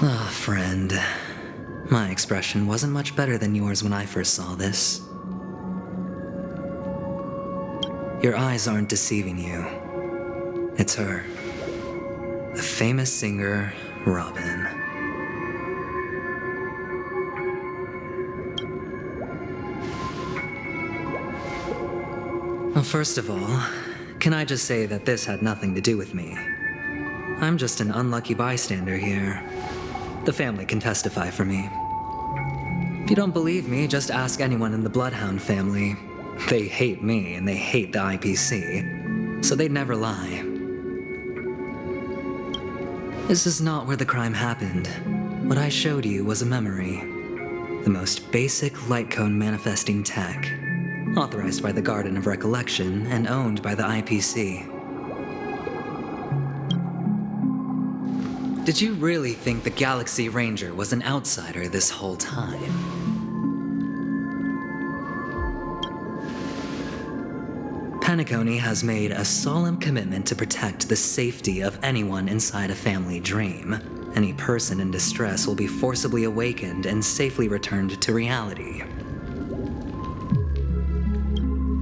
Ah, friend. My expression wasn't much better than yours when I first saw this. Your eyes aren't deceiving you. It's her. The famous singer, Robin. Well, first of all, can I just say that this had nothing to do with me? I'm just an unlucky bystander here. The family can testify for me. If you don't believe me, just ask anyone in the Bloodhound family. They hate me and they hate the IPC, so they'd never lie. This is not where the crime happened. What I showed you was a memory. The most basic light cone manifesting tech, authorized by the Garden of Recollection and owned by the IPC. Did you really think the Galaxy Ranger was an outsider this whole time? Penacony has made a solemn commitment to protect the safety of anyone inside a family dream. Any person in distress will be forcibly awakened and safely returned to reality.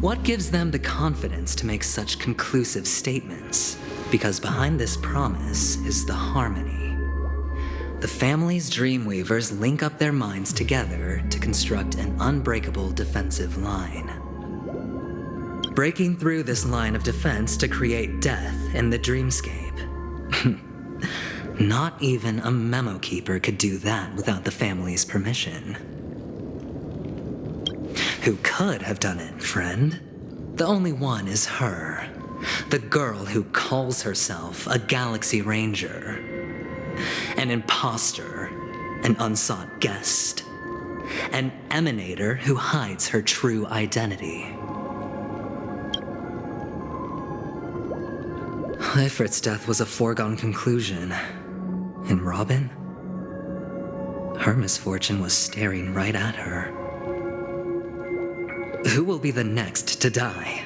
What gives them the confidence to make such conclusive statements? Because behind this promise is the harmony. The family's Dreamweavers link up their minds together to construct an unbreakable defensive line. Breaking through this line of defense to create death in the dreamscape. Not even a memo keeper could do that without the family's permission. Who could have done it, friend? The only one is her. The girl who calls herself a Galaxy Ranger. An imposter, an unsought guest, an emanator who hides her true identity. Ifrit's death was a foregone conclusion. And Robin? Her misfortune was staring right at her. Who will be the next to die?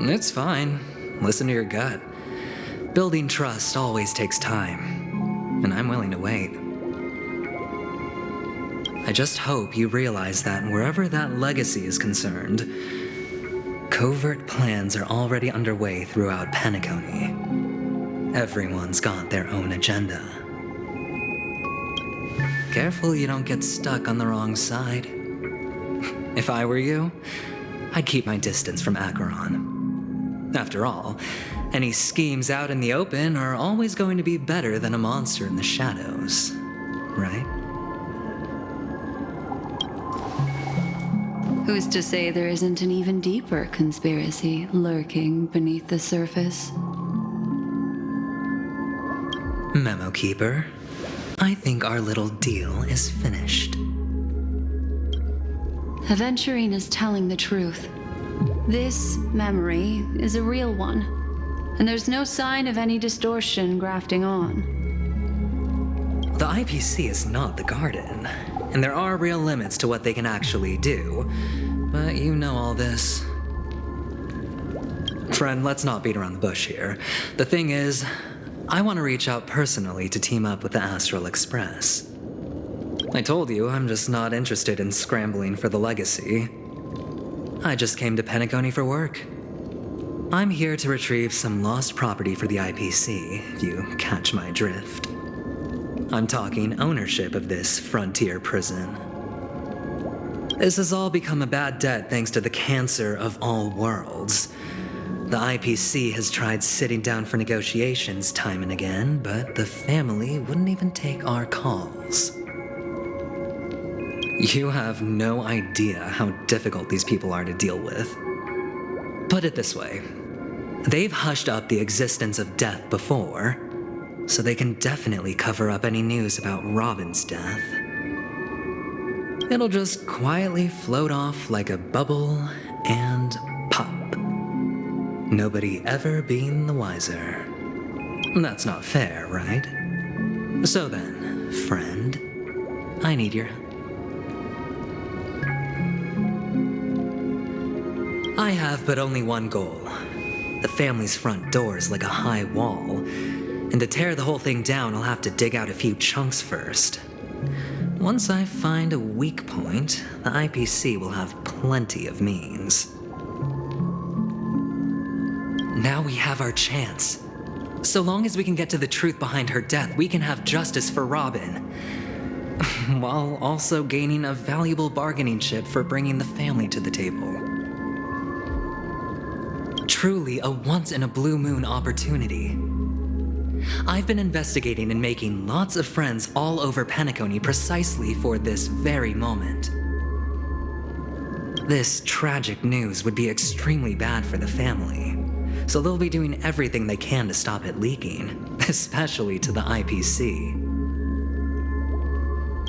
It's fine. Listen to your gut. Building trust always takes time, and I'm willing to wait. I just hope you realize that wherever that legacy is concerned, covert plans are already underway throughout Penacony. Everyone's got their own agenda. Careful you don't get stuck on the wrong side. If I were you, I'd keep my distance from Acheron. After all, any schemes out in the open are always going to be better than a monster in the shadows, right? Who's to say there isn't an even deeper conspiracy lurking beneath the surface? Memo Keeper, I think our little deal is finished. Aventurine is telling the truth. This memory is a real one, and there's no sign of any distortion grafting on. The IPC is not the Garden, and there are real limits to what they can actually do, but you know all this. Friend, let's not beat around the bush here. The thing is, I want to reach out personally to team up with the Astral Express. I told you I'm just not interested in scrambling for the legacy. I just came to Penacony for work. I'm here to retrieve some lost property for the IPC, if you catch my drift. I'm talking ownership of this frontier prison. This has all become a bad debt thanks to the cancer of all worlds. The IPC has tried sitting down for negotiations time and again, but the family wouldn't even take our calls. You have no idea how difficult these people are to deal with. Put it this way. They've hushed up the existence of death before, so they can definitely cover up any news about Robin's death. It'll just quietly float off like a bubble and pop. Nobody ever being the wiser. That's not fair, right? So then, friend, I need your... I have but only one goal. The family's front door is like a high wall, and to tear the whole thing down, I'll have to dig out a few chunks first. Once I find a weak point, the IPC will have plenty of means. Now we have our chance. So long as we can get to the truth behind her death, we can have justice for Robin, while also gaining a valuable bargaining chip for bringing the family to the table. Truly a once-in-a-blue-moon opportunity. I've been investigating and making lots of friends all over Penacony precisely for this very moment. This tragic news would be extremely bad for the family, so they'll be doing everything they can to stop it leaking, especially to the IPC.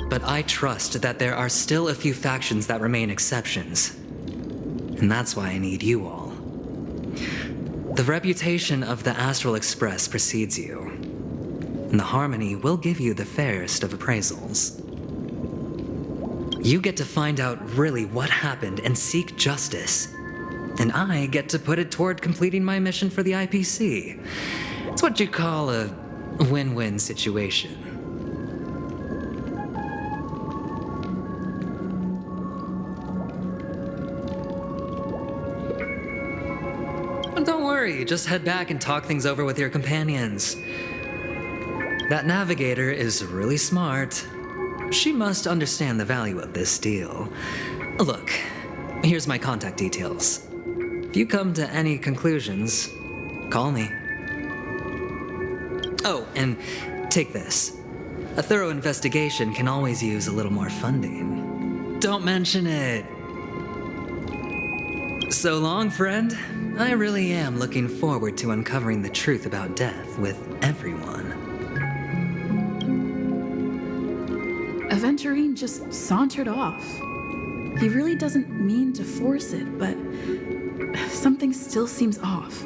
But I trust that there are still a few factions that remain exceptions, and that's why I need you all. The reputation of the Astral Express precedes you, and the Harmony will give you the fairest of appraisals. You get to find out really what happened and seek justice, and I get to put it toward completing my mission for the IPC. It's what you call a win-win situation. Don't worry, just head back and talk things over with your companions. That navigator is really smart. She must understand the value of this deal. Look, here's my contact details. If you come to any conclusions, call me. Oh, and take this. A thorough investigation can always use a little more funding. Don't mention it. So long, friend. I really am looking forward to uncovering the truth about death with everyone. Aventurine just sauntered off. He really doesn't mean to force it, but something still seems off.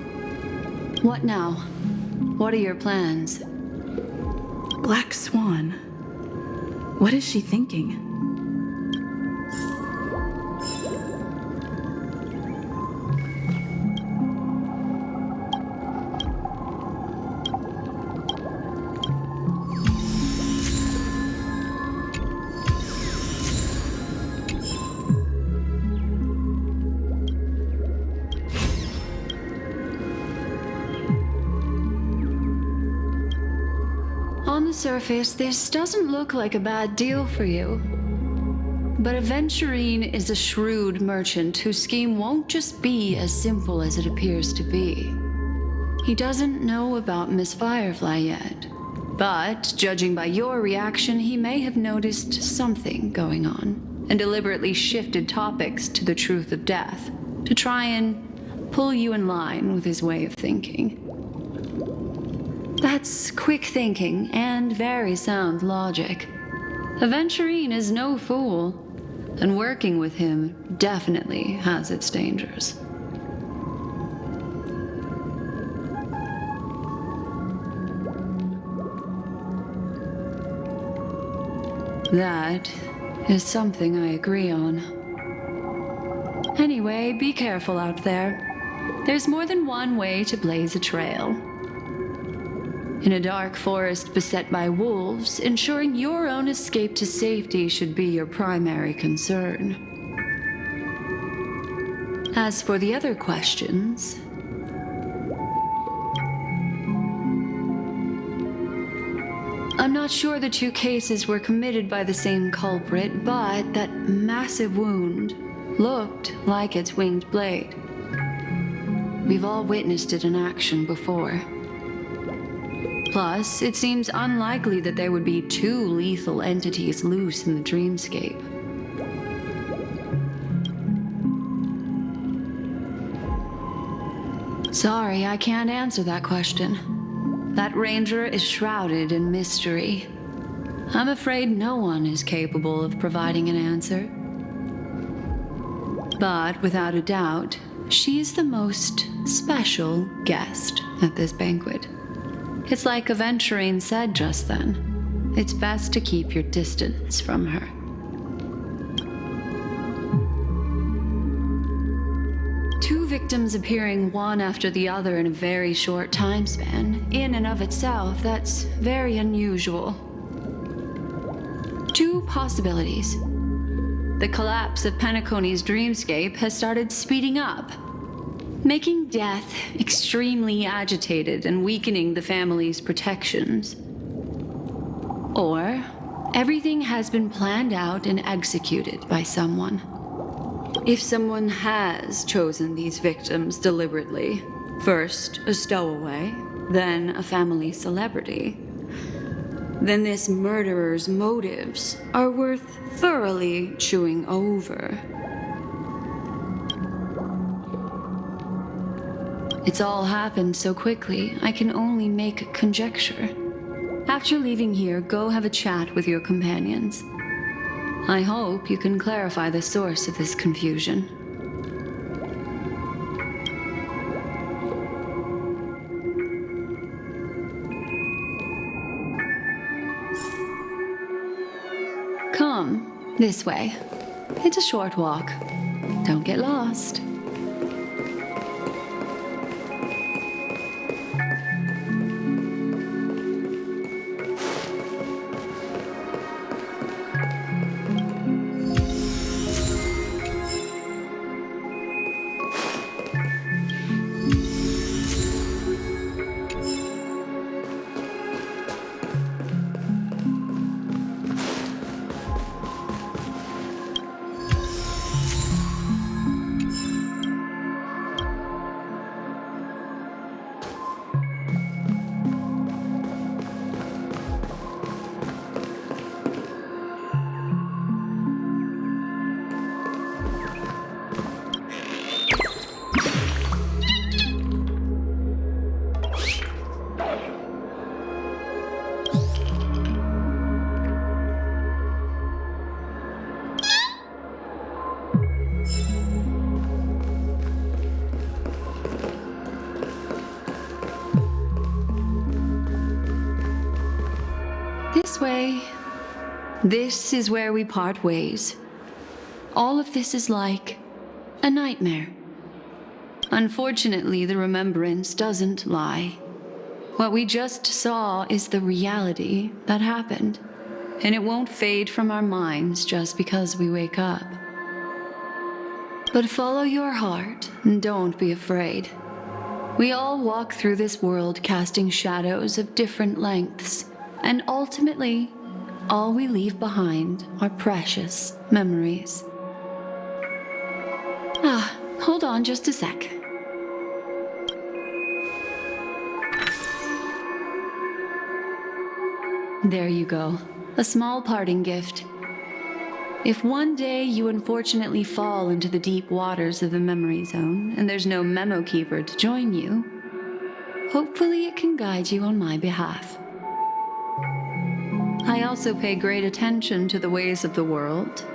What now? What are your plans? Black Swan. What is she thinking? On the surface, this doesn't look like a bad deal for you. But Aventurine is a shrewd merchant whose scheme won't just be as simple as it appears to be. He doesn't know about Miss Firefly yet, but judging by your reaction, he may have noticed something going on and deliberately shifted topics to the truth of death to try and pull you in line with his way of thinking. That's quick thinking and very sound logic. Aventurine is no fool, and working with him definitely has its dangers. That is something I agree on. Anyway, be careful out there. There's more than one way to blaze a trail. In a dark forest beset by wolves, ensuring your own escape to safety should be your primary concern. As for the other questions, I'm not sure the two cases were committed by the same culprit, but that massive wound looked like its winged blade. We've all witnessed it in action before. Plus, it seems unlikely that there would be two lethal entities loose in the dreamscape. Sorry, I can't answer that question. That ranger is shrouded in mystery. I'm afraid no one is capable of providing an answer. But without a doubt, she's the most special guest at this banquet. It's like Aventurine said just then. it's best to keep your distance from her. Two victims appearing one after the other in a very short time span, in and of itself, that's very unusual. Two possibilities. The collapse of Penacony's dreamscape has started speeding up, making death extremely agitated and weakening the family's protections. Or everything has been planned out and executed by someone. If someone has chosen these victims deliberately, first a stowaway, then a family celebrity, then this murderer's motives are worth thoroughly chewing over. It's all happened so quickly, I can only make conjecture. After leaving here, go have a chat with your companions. I hope you can clarify the source of this confusion. Come, this way. It's a short walk. Don't get lost. This way. This is where we part ways. All of this is like a nightmare. Unfortunately, the remembrance doesn't lie. What we just saw is the reality that happened, and it won't fade from our minds just because we wake up. But follow your heart and don't be afraid. We all walk through this world casting shadows of different lengths, and ultimately, all we leave behind are precious memories. Hold on just a sec. There you go. A small parting gift. If one day you unfortunately fall into the deep waters of the memory zone and there's no memo keeper to join you, hopefully it can guide you on my behalf. I also pay great attention to the ways of the world.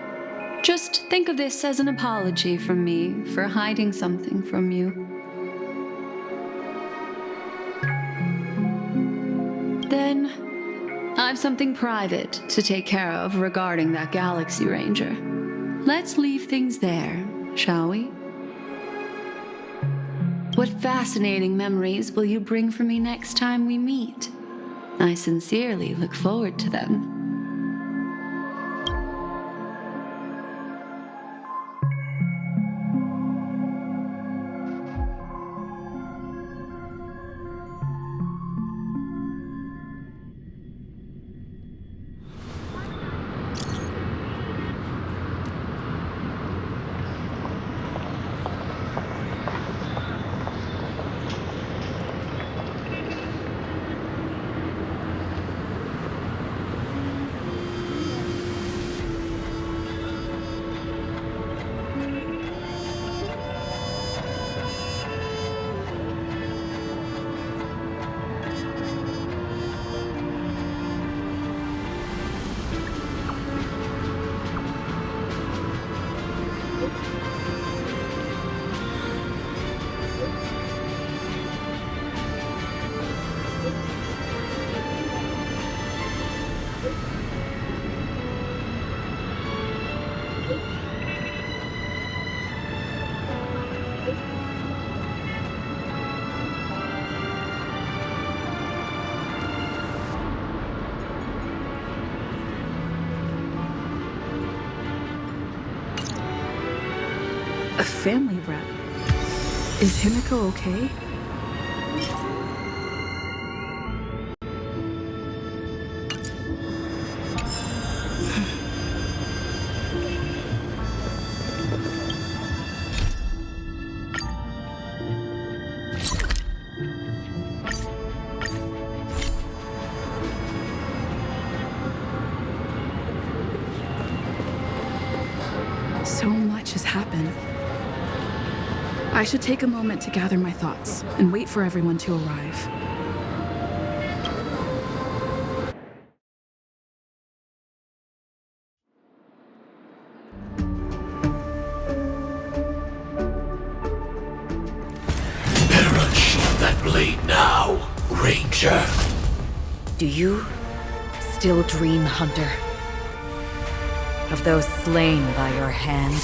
Just think of this as an apology from me for hiding something from you. Then, I've something private to take care of regarding that Galaxy Ranger. Let's leave things there, shall we? What fascinating memories will you bring for me next time we meet? I sincerely look forward to them. family rep. Is Himiko okay? So much has happened. I should take a moment to gather my thoughts and wait for everyone to arrive. Better unsheath that blade now, Ranger. Do you still dream, Hunter? Of those slain by your hand?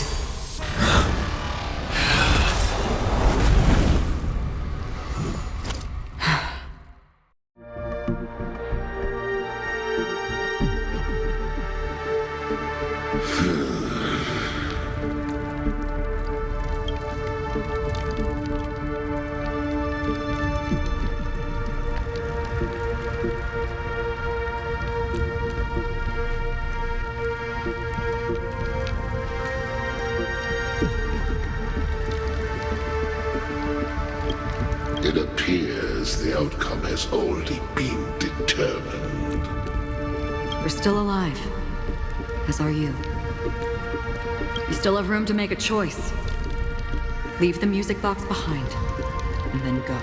It appears the outcome has already been determined. We're still alive. As are you. You still have room to make a choice. Leave the music box behind, and then go.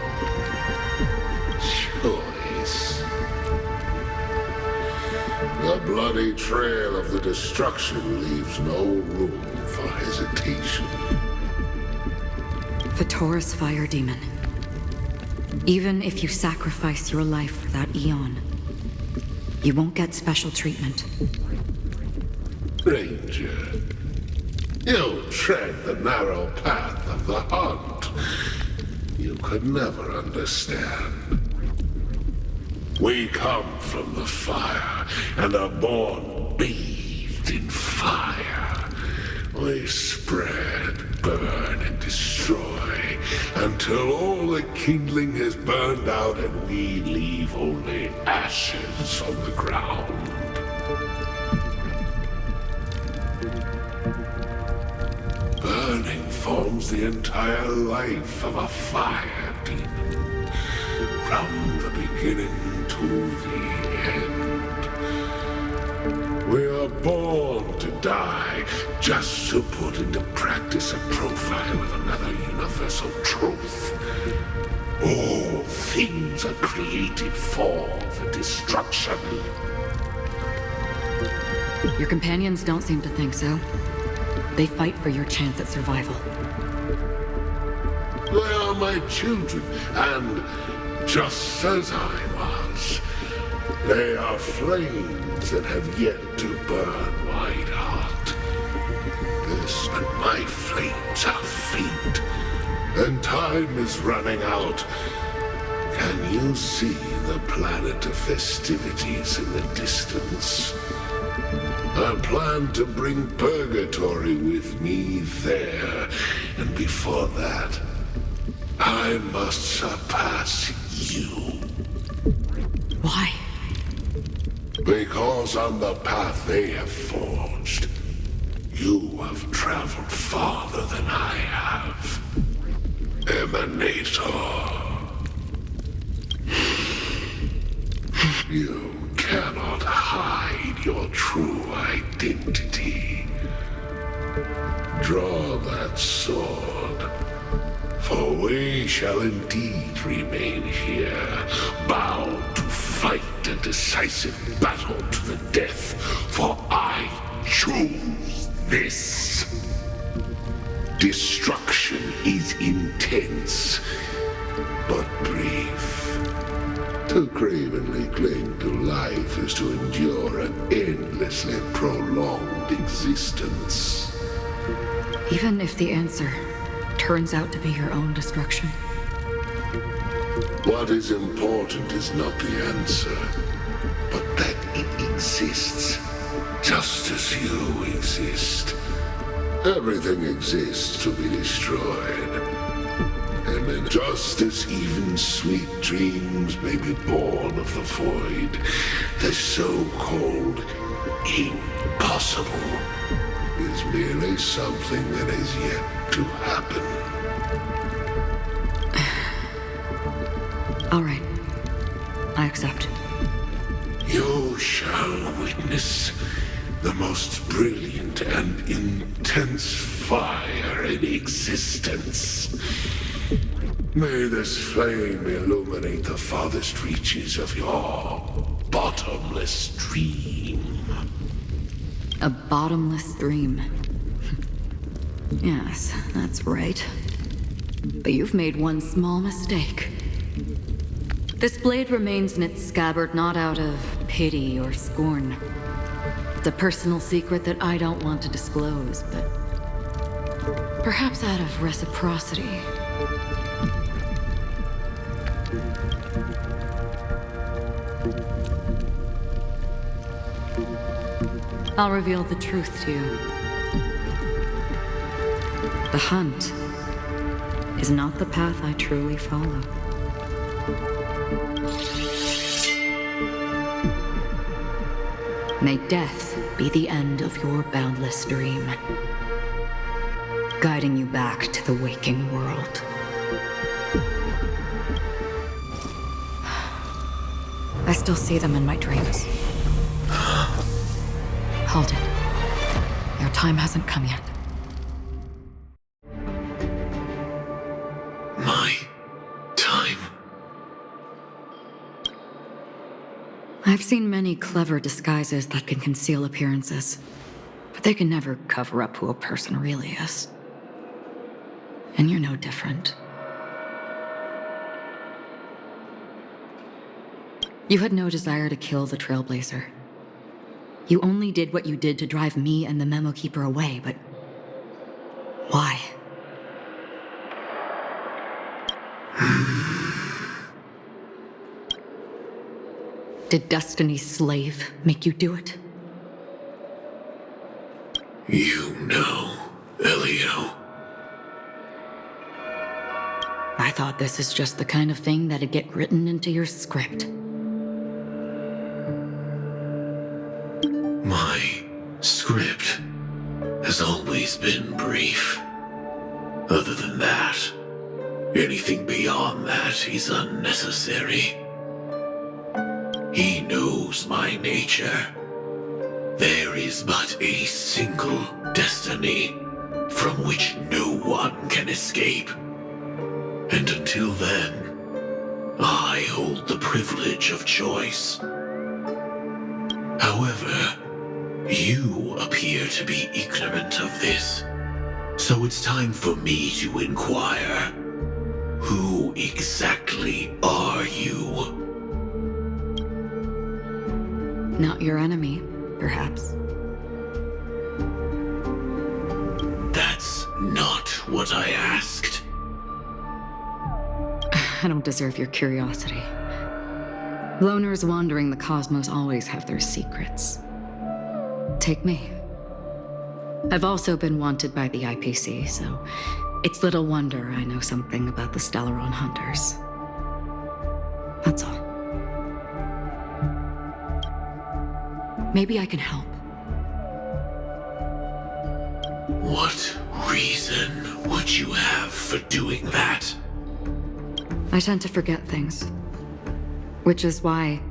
Choice. The bloody trail of the destruction leaves no room for hesitation. The Taurus Fire Demon. Even if you sacrifice your life for that Eon, you won't get special treatment. Ranger, you tread the narrow path of the hunt. You could never understand. We come from the fire and are born bathed in fire. We spread, burn, and destroy until all the kindling has burned out and we leave only ashes on the ground. Burning forms the entire life of a fire demon, from the beginning to the end. We are born to die just to put into practice a profile of another universal truth. All things are created for the destruction. Your companions don't seem to think so. They fight for your chance at survival. They are my children, and just as I was, they are flames that have yet to burn wide hot. This and my flames are faint, and time is running out. Can you see the planet of festivities in the distance? I plan to bring Purgatory with me there, and before that, I must surpass you. Why? Because on the path they have forged, you have traveled farther than I have. Emanator. You cannot hide your true identity. Draw that sword, for we shall indeed remain here, bound to fight a decisive battle to the death, for I choose this. Destruction is intense, but brief. To cravenly cling to life is to endure an endlessly prolonged existence. Even if the answer turns out to be your own destruction. What is important is not the answer, but that it exists, just as you exist. Everything exists to be destroyed. And then just as even sweet dreams may be born of the void, the so-called impossible is merely something that is yet to happen. All right. I accept. You shall witness the most brilliant and intense fire in existence. May this flame illuminate the farthest reaches of your bottomless dream. A bottomless dream. Yes, that's right. But you've made one small mistake. This blade remains in its scabbard not out of pity or scorn. It's a personal secret that I don't want to disclose, but perhaps out of reciprocity. I'll reveal the truth to you. The hunt is not the path I truly follow. May death be the end of your boundless dream, guiding you back to the waking world. I still see them in my dreams. Hold it. Your time hasn't come yet. My time? I've seen many clever disguises that can conceal appearances, but they can never cover up who a person really is. And you're no different. You had no desire to kill the Trailblazer. You only did what you did to drive me and the Memo Keeper away, but why? Did Destiny's slave make you do it? You know, Elio. I thought this is just the kind of thing that'd get written into your script. My script has always been brief. Other than that, anything beyond that is unnecessary. He knows my nature. There is but a single destiny from which no one can escape. And until then, I hold the privilege of choice. However, you appear to be ignorant of this, so it's time for me to inquire. Who exactly are you? Not your enemy, perhaps. That's not what I asked. I don't deserve your curiosity. Loners wandering the cosmos always have their secrets. Take me. I've also been wanted by the IPC, so it's little wonder I know something about the Stellaron Hunters. That's all. Maybe I can help. What reason would you have for doing that? I tend to forget things. Which is why,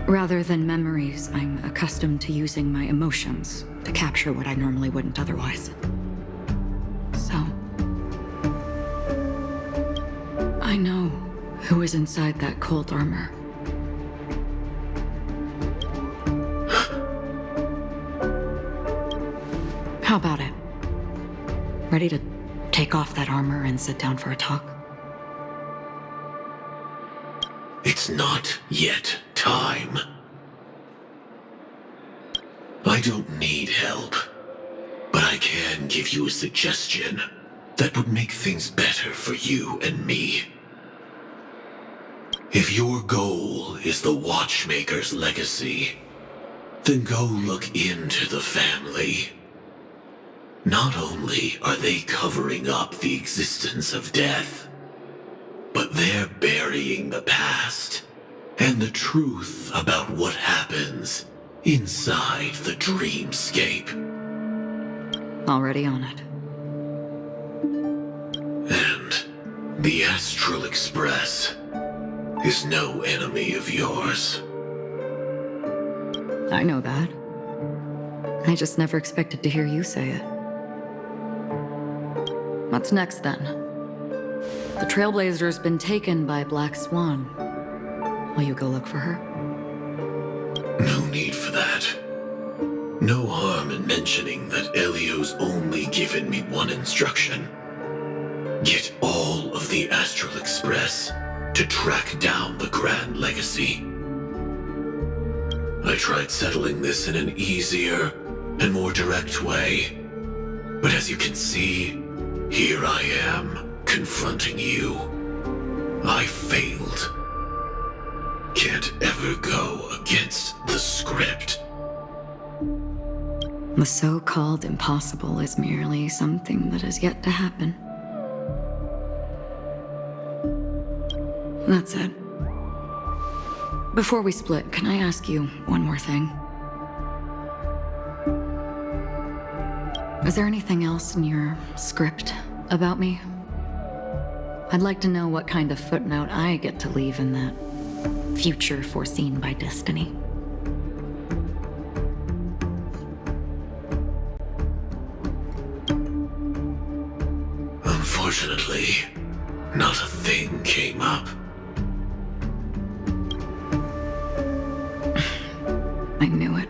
rather than memories, I'm accustomed to using my emotions to capture what I normally wouldn't otherwise. So, I know who is inside that cold armor. How about it? Ready to take off that armor and sit down for a talk? It's not yet time. I don't need help, but I can give you a suggestion that would make things better for you and me. If your goal is the Watchmaker's legacy, then go look into the family. Not only are they covering up the existence of death, but they're burying the past and the truth about what happens inside the dreamscape. Already on it. And the Astral Express is no enemy of yours. I know that. I just never expected to hear you say it. What's next, then? The Trailblazer's been taken by Black Swan. Will you go look for her? No need for that. No harm in mentioning that Elio's only given me one instruction. Get all of the Astral Express to track down the Grand Legacy. I tried settling this in an easier and more direct way, but as you can see, here I am, confronting you. I failed. Can't ever go against the script. The so-called impossible is merely something that has yet to happen. That's it. Before we split, can I ask you one more thing? Is there anything else in your script about me? I'd like to know what kind of footnote I get to leave in that future foreseen by destiny. Unfortunately, not a thing came up. I knew it.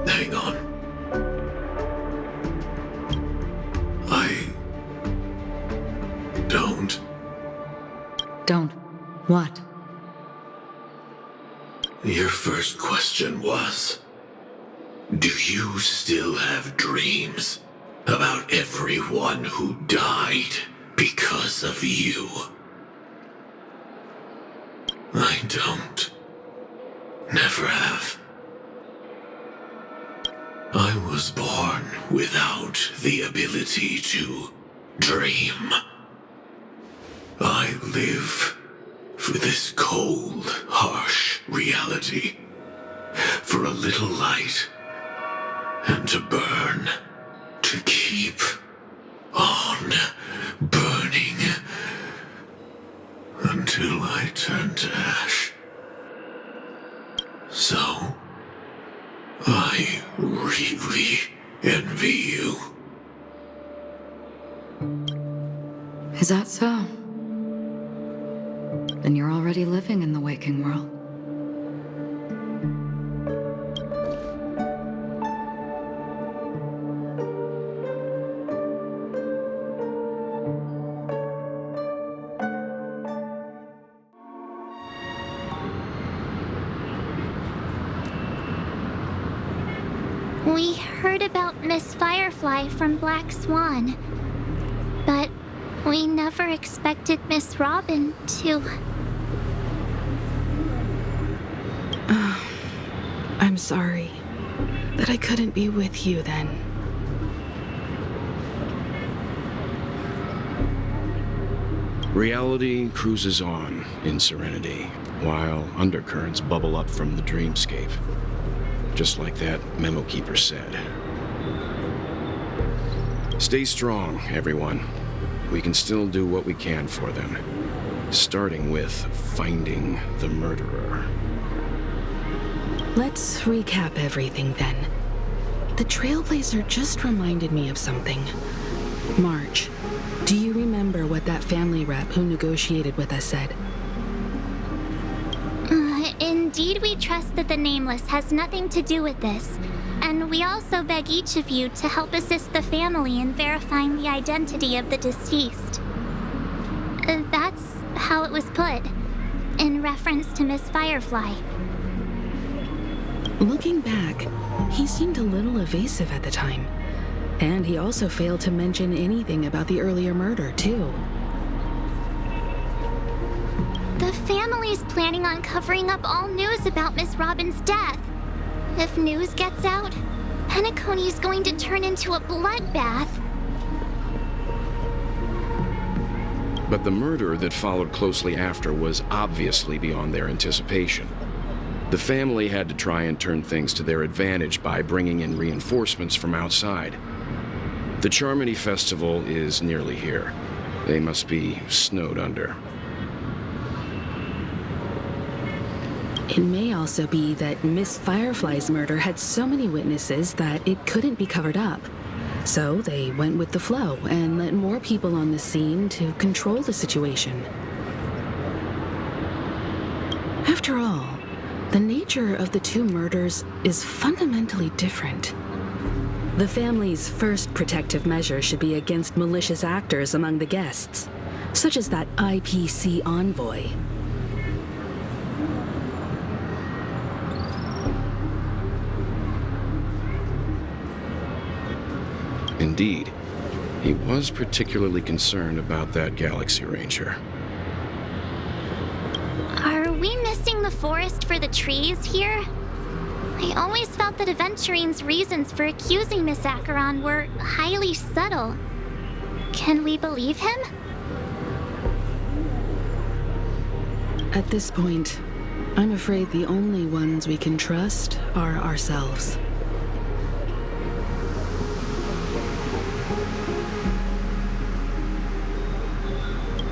Hang on. I don't. Don't. What? Your first question was, do you still have dreams about everyone who died because of you? I don't. Never have. I was born without the ability to dream. I live for this cold, harsh reality, for a little light, and to burn, to keep on burning, until I turn to ash. So, I really envy you. Is that so? Then you're already living in the waking world. We heard about Miss Firefly from Black Swan, but we never expected Miss Robin to... I'm sorry that I couldn't be with you then. Reality cruises on in serenity, while undercurrents bubble up from the dreamscape. Just like that memo keeper said. Stay strong, everyone. We can still do what we can for them. Starting with finding the murderer. Let's recap everything then. The Trailblazer just reminded me of something. March, do you remember what that family rep who negotiated with us said? Indeed, we trust that the Nameless has nothing to do with this, and we also beg each of you to help assist the family in verifying the identity of the deceased. That's how it was put, in reference to Miss Firefly. Looking back, he seemed a little evasive at the time, and he also failed to mention anything about the earlier murder, too. The family's planning on covering up all news about Miss Robin's death. If news gets out, Penacony's going to turn into a bloodbath. But the murder that followed closely after was obviously beyond their anticipation. The family had to try and turn things to their advantage by bringing in reinforcements from outside. The Charmony Festival is nearly here. They must be snowed under. It may also be that Miss Firefly's murder had so many witnesses that it couldn't be covered up. So they went with the flow and let more people on the scene to control the situation. After all, the nature of the two murders is fundamentally different. The family's first protective measure should be against malicious actors among the guests, such as that IPC envoy. Indeed, he was particularly concerned about that Galaxy Ranger. Are we missing the forest for the trees here? I always felt that Aventurine's reasons for accusing Miss Acheron were highly subtle. Can we believe him? At this point, I'm afraid the only ones we can trust are ourselves.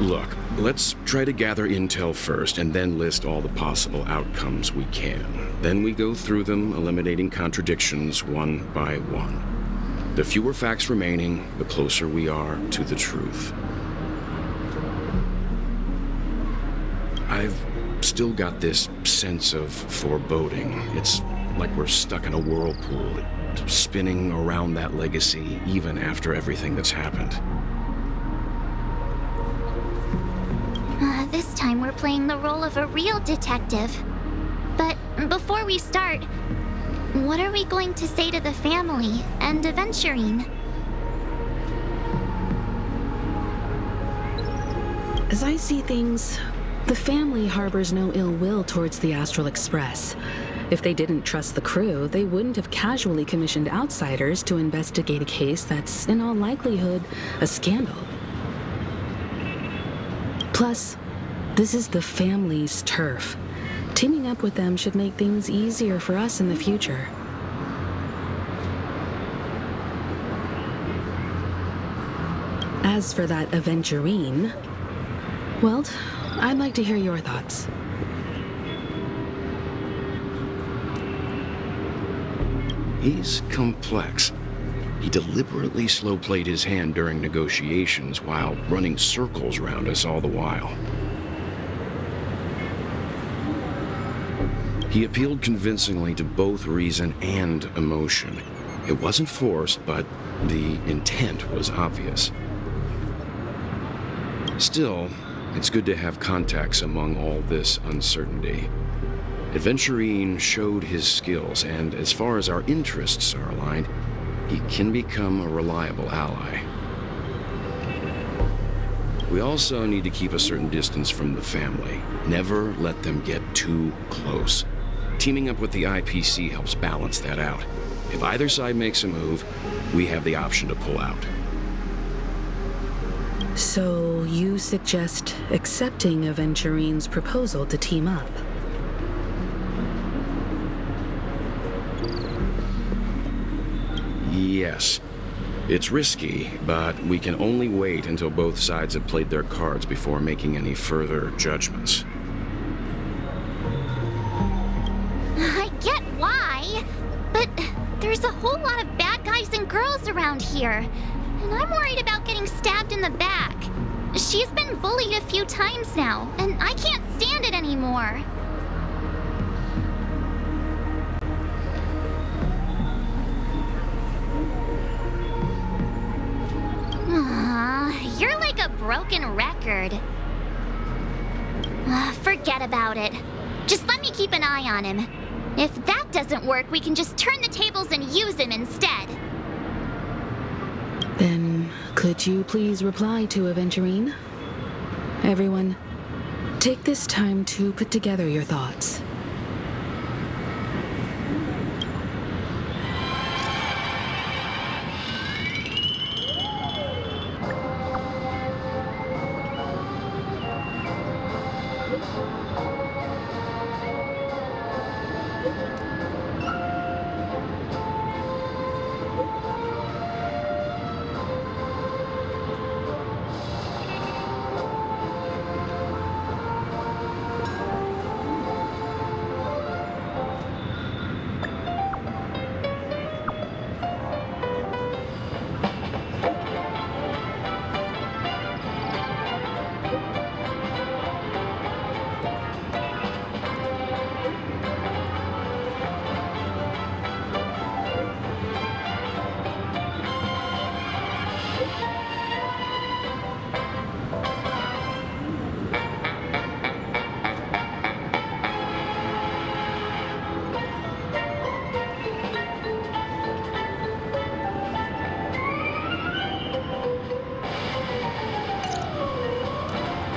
Look, let's try to gather intel first and then list all the possible outcomes we can. Then we go through them, eliminating contradictions one by one. The fewer facts remaining, the closer we are to the truth. I've still got this sense of foreboding. It's like we're stuck in a whirlpool, spinning around that legacy even after everything that's happened. This time we're playing the role of a real detective. But before we start, what are we going to say to the family and Aventurine? As I see things, the family harbors no ill will towards the Astral Express. If they didn't trust the crew, they wouldn't have casually commissioned outsiders to investigate a case that's, in all likelihood, a scandal. Plus, this is the family's turf. Teaming up with them should make things easier for us in the future. As for that Aventurine, well, I'd like to hear your thoughts. He's complex. He deliberately slow-played his hand during negotiations while running circles around us all the while. He appealed convincingly to both reason and emotion. It wasn't forced, but the intent was obvious. Still, it's good to have contacts among all this uncertainty. Aventurine showed his skills, and as far as our interests are aligned, he can become a reliable ally. We also need to keep a certain distance from the family. Never let them get too close. Teaming up with the IPC helps balance that out. If either side makes a move, we have the option to pull out. So you suggest accepting Aventurine's proposal to team up? Yes. It's risky, but we can only wait until both sides have played their cards before making any further judgments. I get why, but there's a whole lot of bad guys and girls around here, and I'm worried about getting stabbed in the back. She's been bullied a few times now, and I can't stand it anymore. You're like a broken record. Forget about it. Just let me keep an eye on him. If that doesn't work, we can just turn the tables and use him instead. Then, could you please reply to Aventurine? Everyone, take this time to put together your thoughts.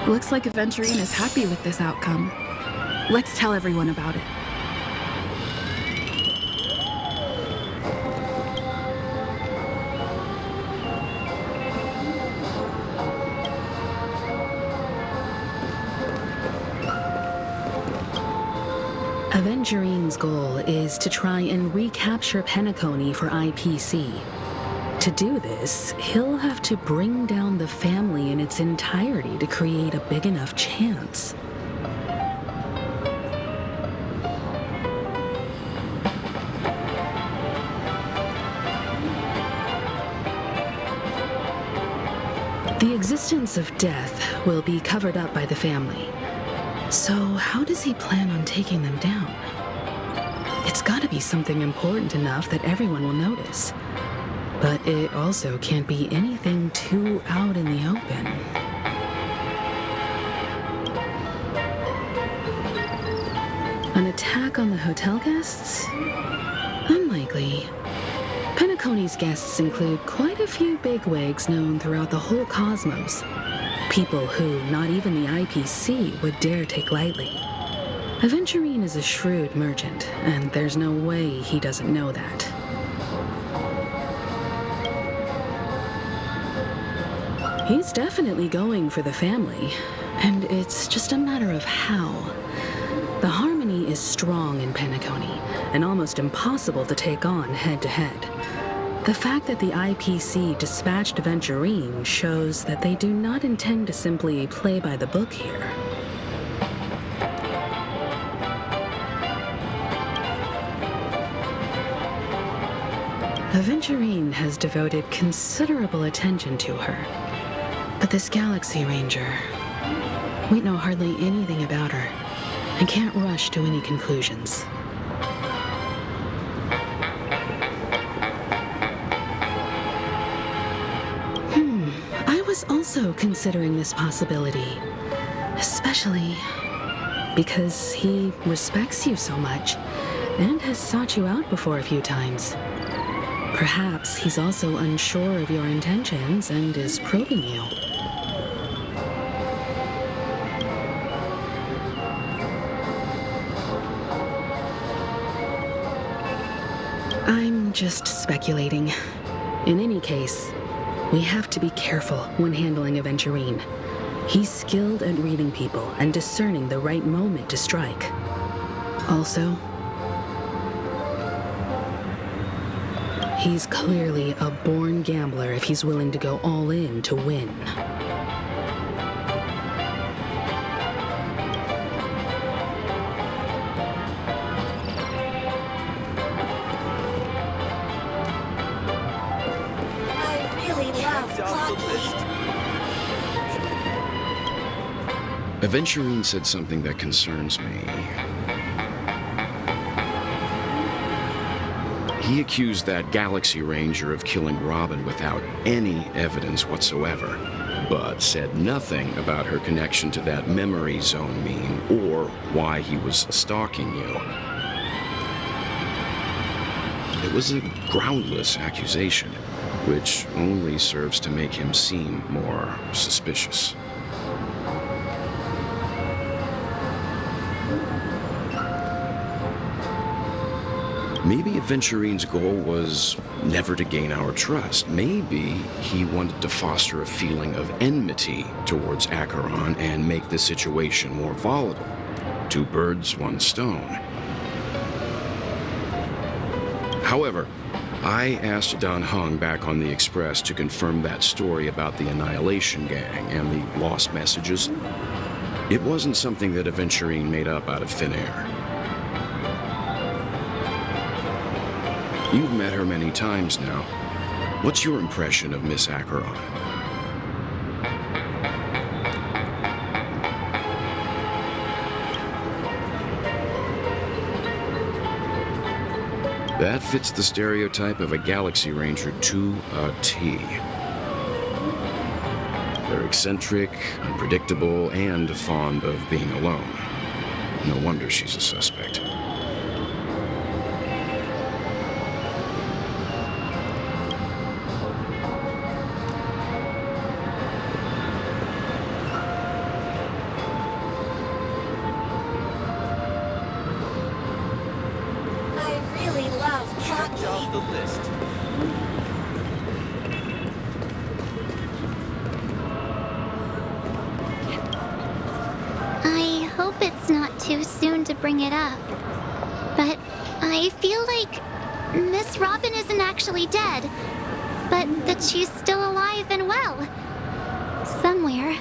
Looks like Aventurine is happy with this outcome. Let's tell everyone about it. Aventurine's goal is to try and recapture Penacony for IPC. To do this, he'll have to bring down the family in its entirety to create a big enough chance. The existence of death will be covered up by the family. So how does he plan on taking them down? It's gotta be something important enough that everyone will notice. But it also can't be anything too out in the open. An attack on the hotel guests? Unlikely. Penacony's guests include quite a few bigwigs known throughout the whole cosmos. People who not even the IPC would dare take lightly. Aventurine is a shrewd merchant, and there's no way he doesn't know that. He's definitely going for the family, and it's just a matter of how. The harmony is strong in Penacony, and almost impossible to take on head-to-head. The fact that the IPC dispatched Aventurine shows that they do not intend to simply play by the book here. Aventurine has devoted considerable attention to her. But this Galaxy Ranger, we know hardly anything about her and can't rush to any conclusions. I was also considering this possibility, especially because he respects you so much and has sought you out before a few times. Perhaps he's also unsure of your intentions and is probing you. I'm just speculating. In any case, we have to be careful when handling Aventurine. He's skilled at reading people and discerning the right moment to strike. Also, he's clearly a born gambler if he's willing to go all in to win. Aventurine said something that concerns me. He accused that Galaxy Ranger of killing Robin without any evidence whatsoever, but said nothing about her connection to that memory zone meme or why he was stalking you. It was a groundless accusation, which only serves to make him seem more suspicious. Maybe Aventurine's goal was never to gain our trust. Maybe he wanted to foster a feeling of enmity towards Acheron and make the situation more volatile. Two birds, one stone. However, I asked Don Hung back on the Express to confirm that story about the Annihilation Gang and the lost messages. It wasn't something that Aventurine made up out of thin air. You've met her many times now. What's your impression of Miss Acheron? That fits the stereotype of a Galaxy Ranger to a T. They're eccentric, unpredictable, and fond of being alone. No wonder she's a suspect. the list. I hope it's not too soon to bring it up, but I feel like Miss Robin isn't actually dead, but that she's still alive and well. Somewhere.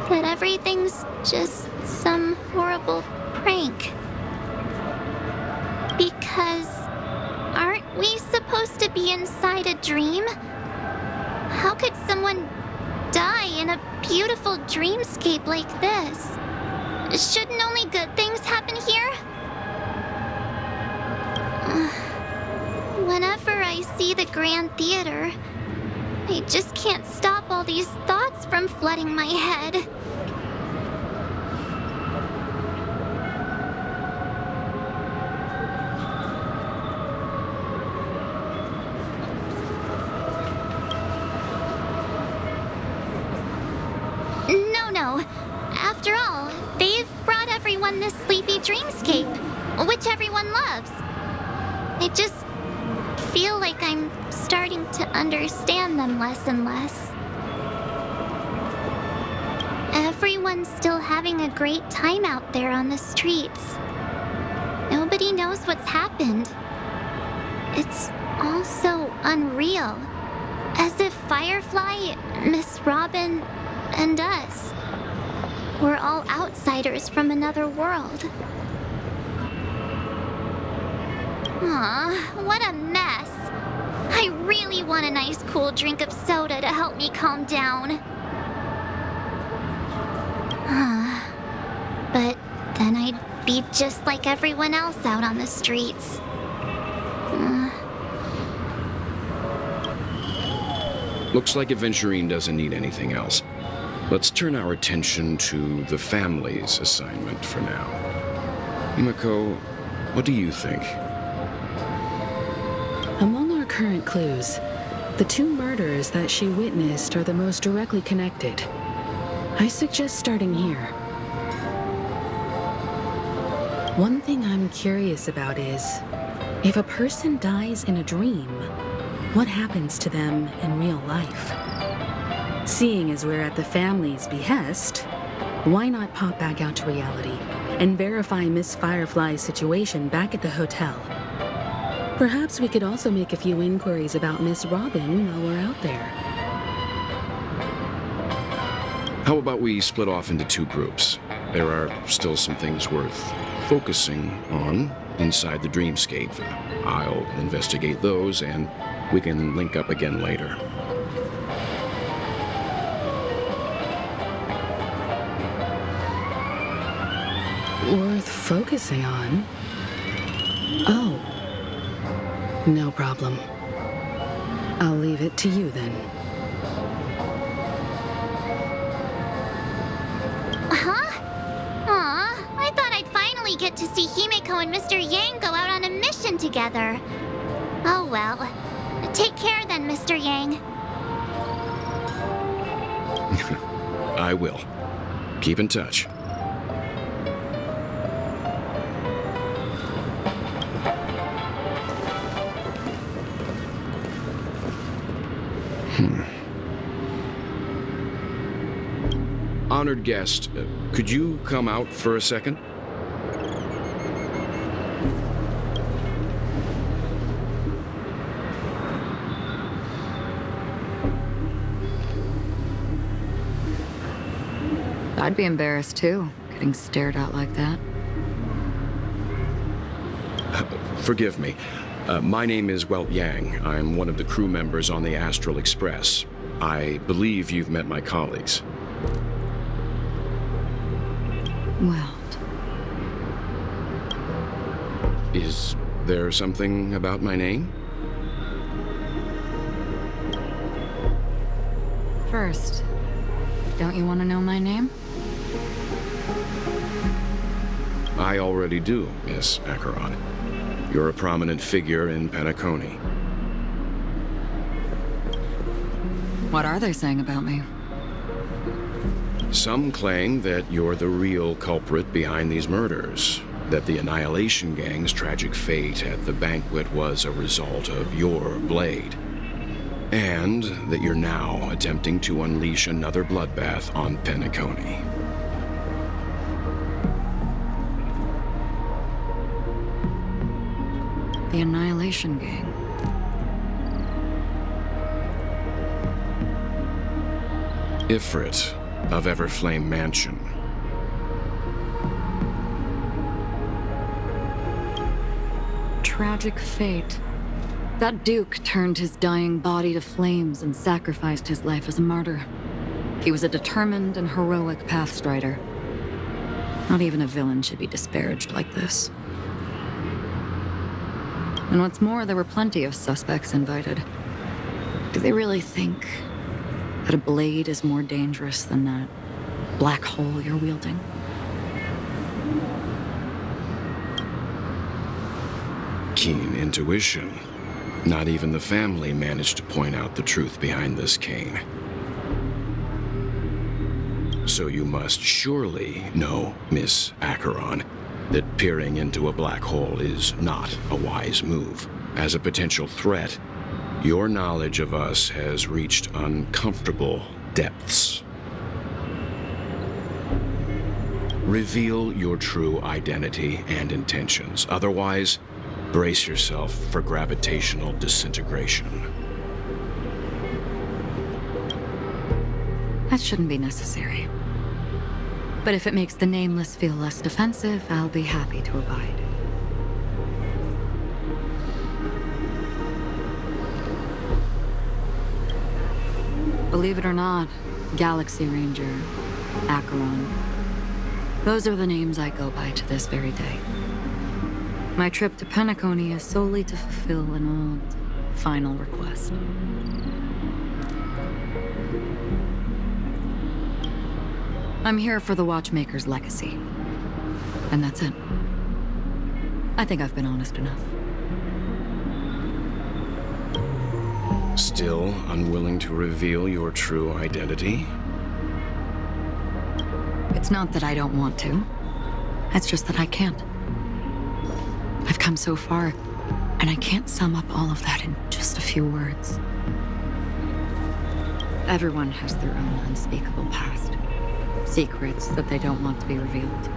That everything's just some horrible prank. Because aren't we supposed to be inside a dream? How could someone die in a beautiful dreamscape like this? Shouldn't only good things happen here? Whenever I see the Grand Theater, I just can't stop all these thoughts from flooding my head. No. After all, they've brought everyone this sleepy dreamscape, which everyone loves. I just feel like I'm starting to understand them less and less. Everyone's still having a great time out there on the streets. Nobody knows what's happened. It's all so unreal. As if Firefly, Miss Robin, and us were all outsiders from another world. Aw, what a mess. I really want a nice cool drink of soda to help me calm down. But then I'd be just like everyone else out on the streets. Looks like Aventurine doesn't need anything else. Let's turn our attention to the family's assignment for now. Himiko, what do you think? Among our current clues, the two murders that she witnessed are the most directly connected. I suggest starting here. One thing I'm curious about is, if a person dies in a dream, what happens to them in real life? Seeing as we're at the family's behest, why not pop back out to reality and verify Miss Firefly's situation back at the hotel? Perhaps we could also make a few inquiries about Miss Robin while we're out there. How about we split off into two groups? There are still some things worth focusing on inside the dreamscape. I'll investigate those, and we can link up again later. Worth focusing on? Oh. No problem. I'll leave it to you then. Huh? Aw, I thought I'd finally get to see Himiko and Mr. Yang go out on a mission together. Oh well. Take care then, Mr. Yang. I will. Keep in touch. Honored guest, could you come out for a second? I'd be embarrassed too, getting stared at like that. Forgive me. My name is Welt Yang. I'm one of the crew members on the Astral Express. I believe you've met my colleagues. Welt. Is there something about my name? First, don't you want to know my name? I already do, Miss Acheron. You're a prominent figure in Penacony. What are they saying about me? Some claim that you're the real culprit behind these murders. that the Annihilation Gang's tragic fate at the banquet was a result of your blade. And that you're now attempting to unleash another bloodbath on Penacony. The Annihilation Gang. Ifrit of Everflame Mansion. Tragic fate. That Duke turned his dying body to flames and sacrificed his life as a martyr. He was a determined and heroic pathstrider. Not even a villain should be disparaged like this. And what's more, there were plenty of suspects invited. Do they really think that a blade is more dangerous than that black hole you're wielding? Keen intuition. Not even the family managed to point out the truth behind this cane. So you must surely know, Miss Acheron, that peering into a black hole is not a wise move. As a potential threat, your knowledge of us has reached uncomfortable depths. Reveal your true identity and intentions. Otherwise, brace yourself for gravitational disintegration. That shouldn't be necessary. But if it makes the Nameless feel less defensive, I'll be happy to abide. Believe it or not, Galaxy Ranger, Acheron, those are the names I go by to this very day. My trip to Penacony is solely to fulfill an old, final request. I'm here for the Watchmaker's legacy. And that's it. I think I've been honest enough. Still unwilling to reveal your true identity? It's not that I don't want to. It's just that I can't. I've come so far, and I can't sum up all of that in just a few words. Everyone has their own unspeakable past. Secrets that they don't want to be revealed.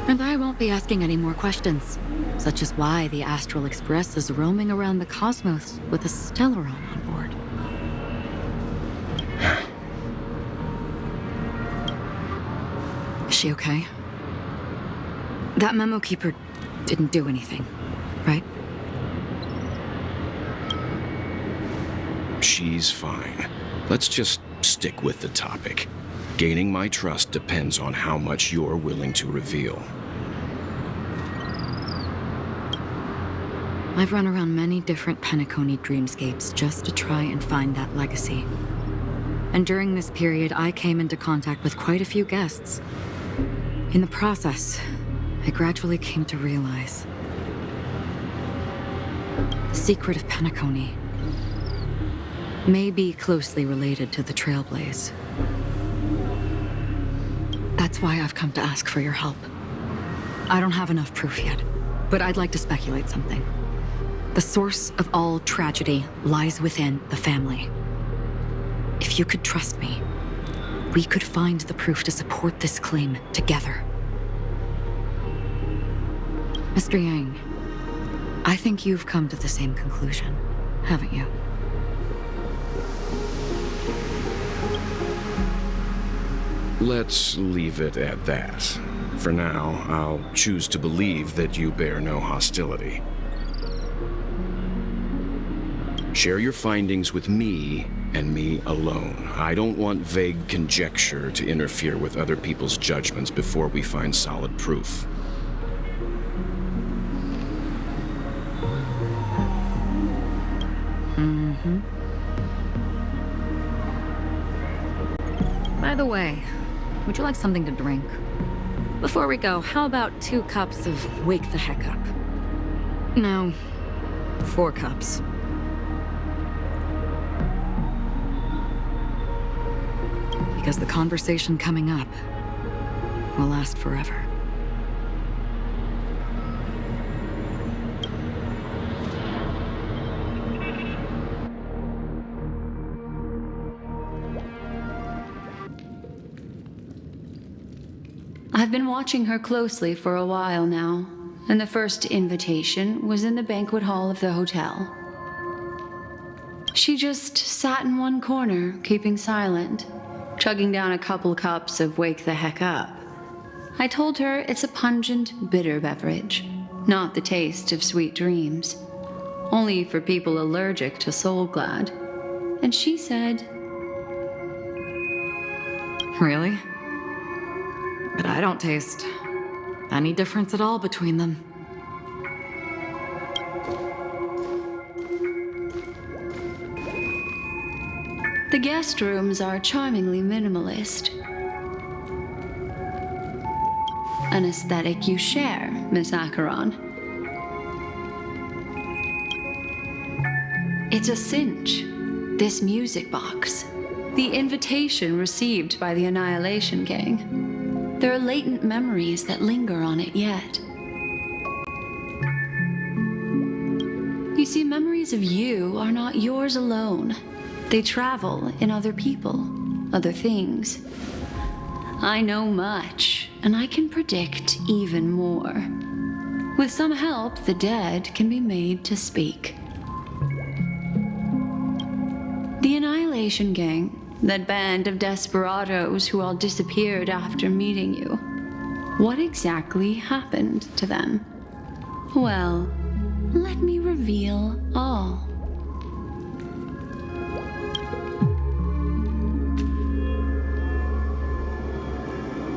And I won't be asking any more questions, such as why the Astral Express is roaming around the cosmos with a Stellaron on board. Is she okay? That memo keeper didn't do anything, right? She's fine. Let's just stick with the topic. Gaining my trust depends on how much you're willing to reveal. I've run around many different Penacony dreamscapes just to try and find that legacy. And during this period, I came into contact with quite a few guests. In the process, I gradually came to realize the secret of Penacony may be closely related to the Trailblaze. That's why I've come to ask for your help. I don't have enough proof yet, but I'd like to speculate something. The source of all tragedy lies within the family. If you could trust me, we could find the proof to support this claim together. Mr. Yang, I think you've come to the same conclusion, haven't you? Let's leave it at that. For now, I'll choose to believe that you bear no hostility. Share your findings with me and me alone. I don't want vague conjecture to interfere with other people's judgments before we find solid proof. By the way, would you like something to drink? Before we go, how about 2 cups of Wake the Heck Up? No, 4 cups. Because the conversation coming up will last forever. I've been watching her closely for a while now, and the first invitation was in the banquet hall of the hotel. She just sat in one corner, keeping silent, chugging down a couple cups of Wake the Heck Up. I told her it's a pungent, bitter beverage, not the taste of sweet dreams. Only for people allergic to Soul Glad. And she said, Really? But I don't taste any difference at all between them. the guest rooms are charmingly minimalist. An aesthetic you share, Miss Acheron. It's a cinch, this music box. The invitation received by the Annihilation Gang. There are latent memories that linger on it yet. You see, memories of you are not yours alone. They travel in other people, other things. I know much, and I can predict even more. With some help, the dead can be made to speak. The Annihilation Gang, that band of desperados who all disappeared after meeting you. What exactly happened to them? Well, let me reveal all.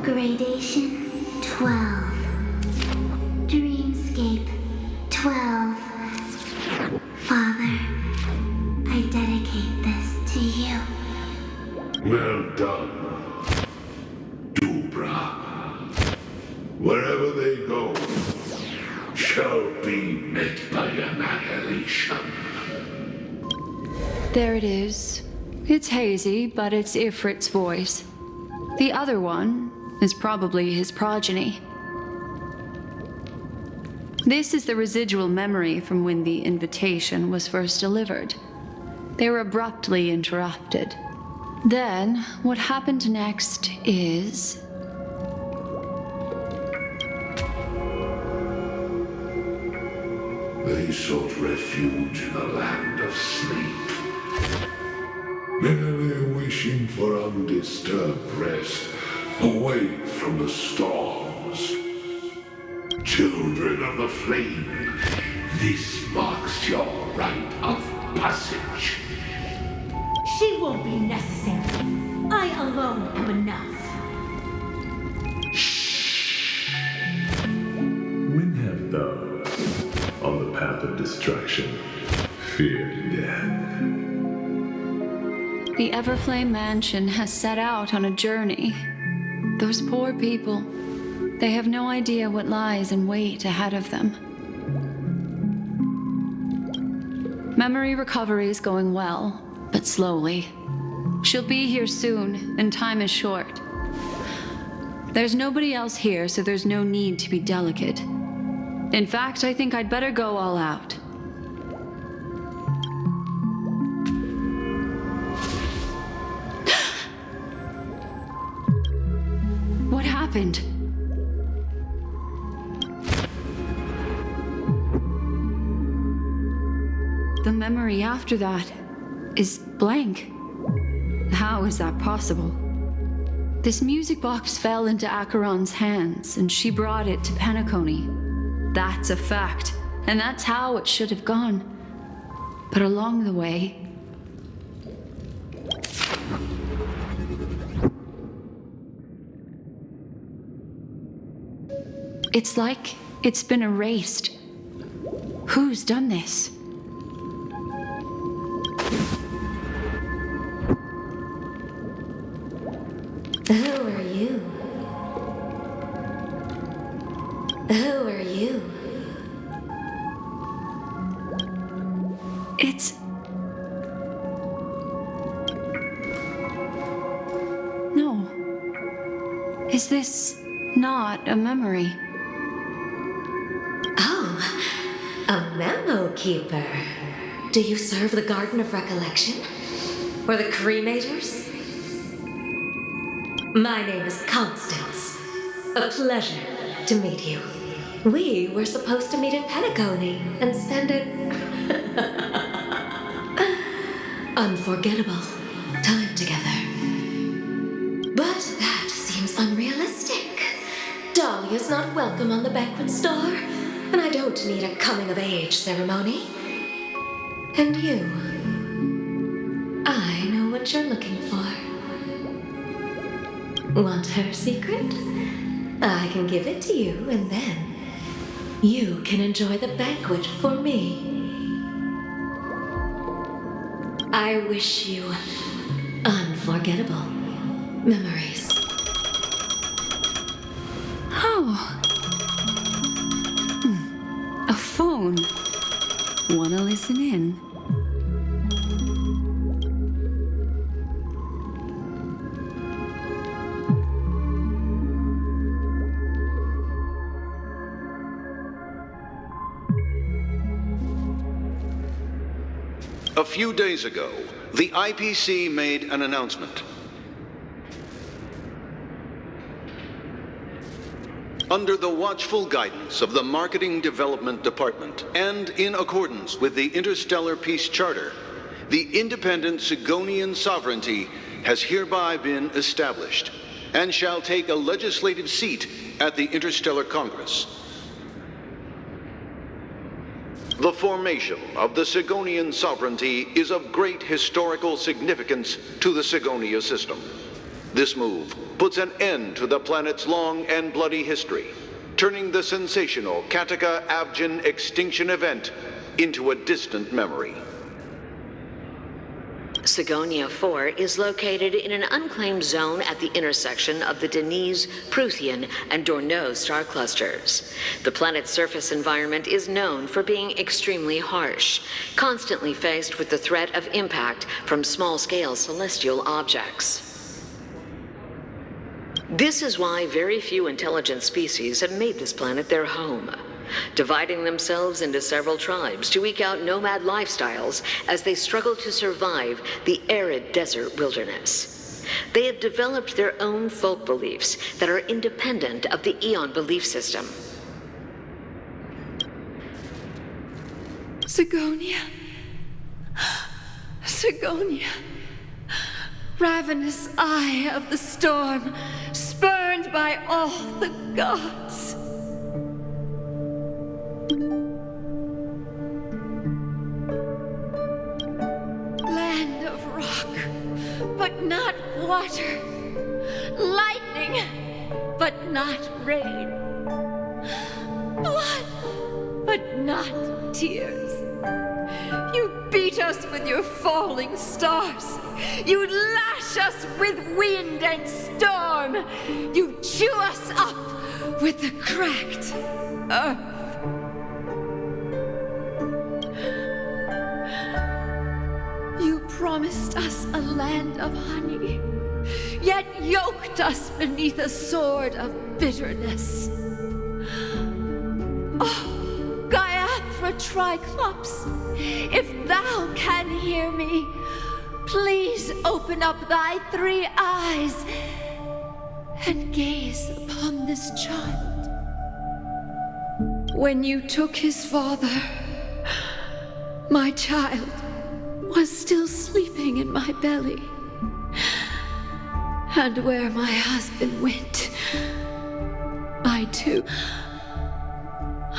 Gradation 12. Dreamscape 12. Father, I dedicate this to you. Well done, Dubra. Wherever they go, shall be met by annihilation. There it is. It's hazy, but it's Ifrit's voice. The other one is probably his progeny. This is the residual memory from when the invitation was first delivered. They were abruptly interrupted. Then, what happened next is... They sought refuge in the land of sleep, merely wishing for undisturbed rest away from the storms. Children of the flame, this marks your rite of passage. She won't be necessary. I alone am enough. When have those on the path of destruction feared death? The Everflame Mansion has set out on a journey. Those poor people, they have no idea what lies in wait ahead of them. Memory recovery is going well, but slowly. She'll be here soon, and time is short. There's nobody else here, so there's no need to be delicate. In fact, I think I'd better go all out. What happened? The memory after that is blank. How is that possible? This music box fell into Acheron's hands, and she brought it to Penacony. That's a fact, and that's how it should have gone. But along the way... It's like it's been erased. Who's done this? Who are you? Who are you? It's... No. Is this not a memory? Oh, a memo keeper. Do you serve the Garden of Recollection? Or the Cremators? My name is Constance. A pleasure to meet you. We were supposed to meet in Pentagoney and spend an unforgettable time together. But that seems unrealistic. Dahlia's not welcome on the banquet star, and I don't need a coming-of-age ceremony. And you, I know what you're looking for. Want her secret? I can give it to you, and then you can enjoy the banquet for me. I wish you unforgettable memories. Oh. A phone. Wanna listen in? A few days ago, the IPC made an announcement. Under the watchful guidance of the Marketing Development Department, and in accordance with the Interstellar Peace Charter, the independent Sigonian sovereignty has hereby been established, and shall take a legislative seat at the Interstellar Congress. The formation of the Sigonian sovereignty is of great historical significance to the Sigonia system. This move puts an end to the planet's long and bloody history, turning the sensational Kataka-Avgin extinction event into a distant memory. Sigonia 4 is located in an unclaimed zone at the intersection of the Denise, Prothean, and Dorneau star clusters. The planet's surface environment is known for being extremely harsh, constantly faced with the threat of impact from small-scale celestial objects. This is why very few intelligent species have made this planet their home, dividing themselves into several tribes to eke out nomad lifestyles as they struggle to survive the arid desert wilderness. They have developed their own folk beliefs that are independent of the Eon belief system. Sigonia. Sigonia. Ravenous eye of the storm, spurned by all the gods. Land of rock, but not water. Lightning, but not rain. Blood, but not tears. You beat us with your falling stars. You lash us with wind and storm. You chew us up with the cracked earth. You promised us a land of honey, yet yoked us beneath a sword of bitterness. Oh, Triclops, if thou can hear me, please open up thy 3 eyes and gaze upon this child. When you took his father, my child was still sleeping in my belly. And where my husband went,